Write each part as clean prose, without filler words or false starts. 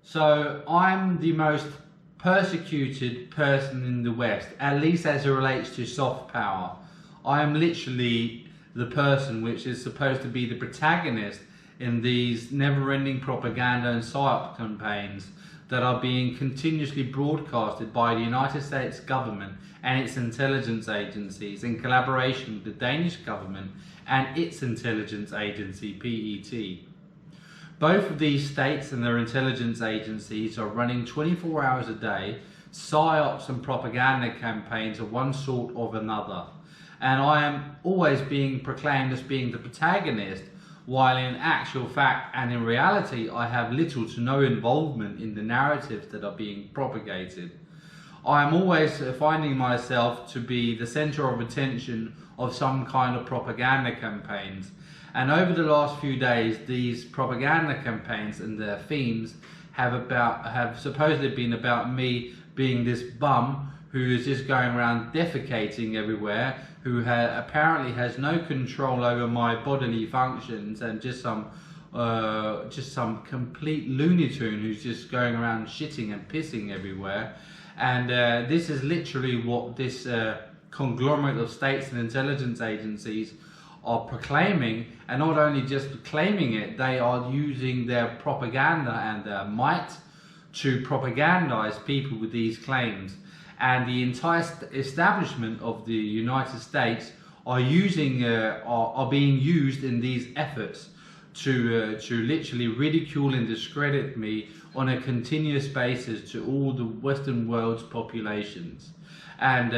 So I'm the most persecuted person in the West, at least as it relates to soft power. I am literally the person which is supposed to be the protagonist in these never-ending propaganda and PSYOPS campaigns that are being continuously broadcasted by the United States government and its intelligence agencies in collaboration with the Danish government and its intelligence agency, PET. Both of these states and their intelligence agencies are running 24 hours a day PSYOPS and propaganda campaigns of one sort or another. And I am always being proclaimed as being the protagonist, while in actual fact and in reality I have little to no involvement in the narratives that are being propagated. I am always finding myself to be the center of attention of some kind of propaganda campaigns. And over the last few days, these propaganda campaigns and their themes have supposedly been about me being this bum who is just going around defecating everywhere, who apparently has no control over my bodily functions, and just some complete Looney Tune who's just going around shitting and pissing everywhere. And this is literally what this conglomerate of states and intelligence agencies are proclaiming, and not only just claiming it, they are using their propaganda and their might to propagandize people with these claims. And the entire establishment of the United States are being used in these efforts to literally ridicule and discredit me on a continuous basis to all the Western world's populations. And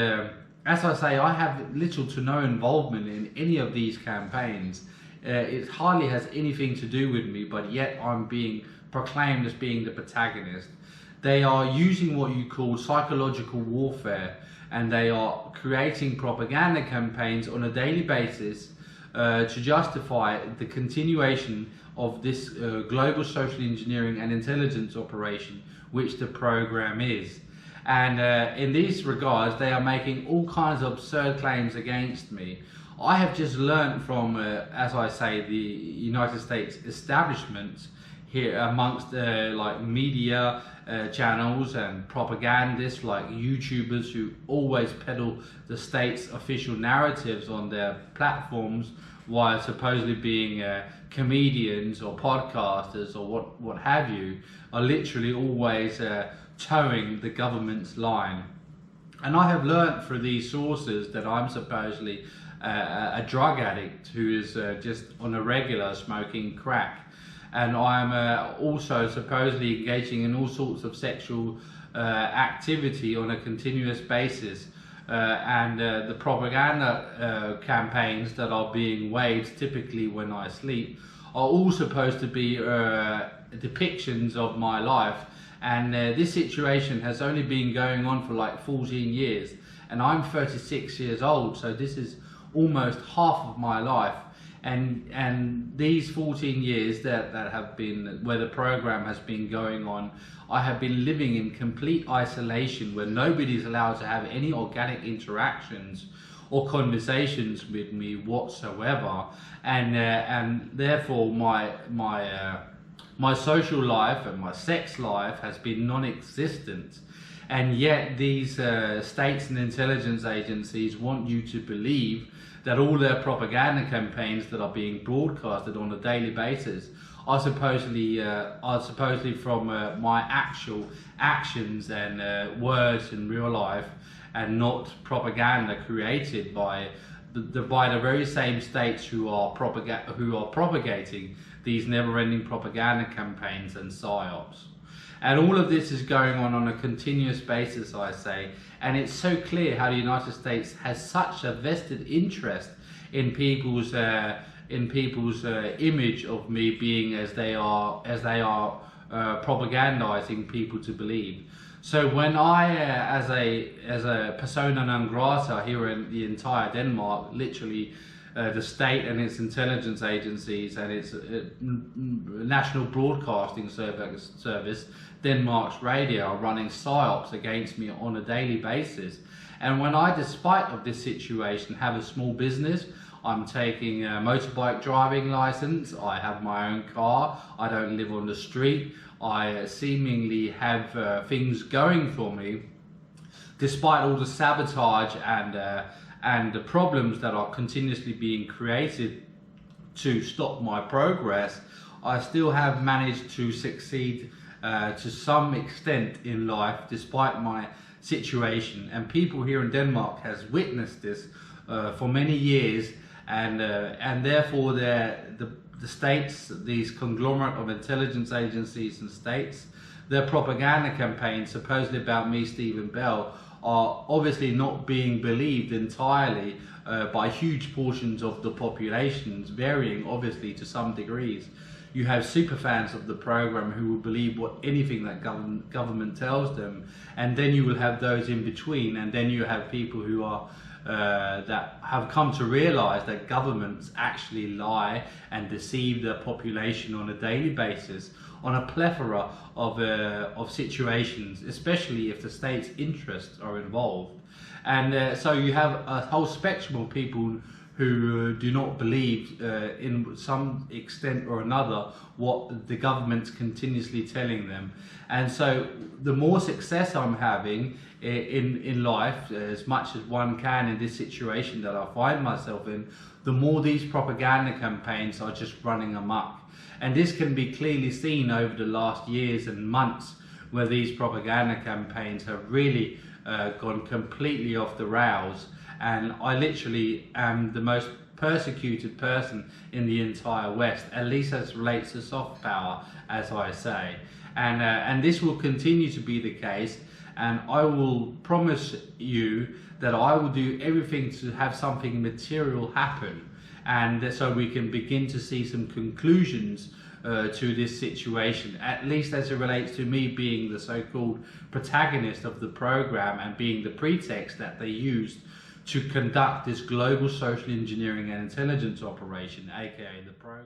as I say, I have little to no involvement in any of these campaigns. It hardly has anything to do with me, but yet I'm being proclaimed as being the protagonist. They are using what you call psychological warfare, and they are creating propaganda campaigns on a daily basis to justify the continuation of this global social engineering and intelligence operation, which the program is. And in these regards, they are making all kinds of absurd claims against me. I have just learned from, as I say, the United States establishment here amongst like media channels and propagandists like YouTubers who always peddle the state's official narratives on their platforms, while supposedly being comedians or podcasters or what have you, are literally always towing the government's line. And I have learnt through these sources that I'm supposedly a drug addict who is just on a regular smoking crack. And I'm also supposedly engaging in all sorts of sexual activity on a continuous basis. And the propaganda campaigns that are being waged typically when I sleep are all supposed to be depictions of my life. And this situation has only been going on for like 14 years. And I'm 36 years old, so this is almost half of my life. And these 14 years that have been, where the program has been going on, I have been living in complete isolation, where nobody's allowed to have any organic interactions or conversations with me whatsoever. And therefore my social life and my sex life has been non-existent. And yet these states and intelligence agencies want you to believe that all their propaganda campaigns that are being broadcasted on a daily basis are supposedly from my actual actions and words in real life, and not propaganda created by the very same states who are propagating these never-ending propaganda campaigns and PSYOPs. And all of this is going on a continuous basis, I say, and it's so clear how the United States has such a vested interest in people's image of me being as they are propagandizing people to believe. So when I, as a persona non grata here in the entire Denmark, literally the state and its intelligence agencies and its national broadcasting service, Denmark's radio, are running PSYOPs against me on a daily basis. And when I, despite of this situation, have a small business, I'm taking a motorbike driving license. I have my own car. I don't live on the street. I seemingly have things going for me, despite all the sabotage and the problems that are continuously being created to stop my progress. I still have managed to succeed to some extent in life, despite my situation. And people here in Denmark has witnessed this for many years, and therefore the states, these conglomerate of intelligence agencies and states, their propaganda campaigns supposedly about me, Stephen Bell, are obviously not being believed entirely by huge portions of the populations, varying obviously to some degrees. You have super fans of the program who will believe anything that government tells them, and then you will have those in between, and then you have people who are that have come to realize that governments actually lie and deceive their population on a daily basis on a plethora of situations, especially if the state's interests are involved. And so you have a whole spectrum of people who do not believe in some extent or another what the government's continuously telling them. And so the more success I'm having in life, as much as one can in this situation that I find myself in, the more these propaganda campaigns are just running amok. And this can be clearly seen over the last years and months, where these propaganda campaigns have really gone completely off the rails. And I literally am the most persecuted person in the entire West, at least as relates to soft power, as I say. And this will continue to be the case, and I will promise you that I will do everything to have something material happen, and so we can begin to see some conclusions to this situation, at least as it relates to me being the so-called protagonist of the program and being the pretext that they used to conduct this global social engineering and intelligence operation, aka the program.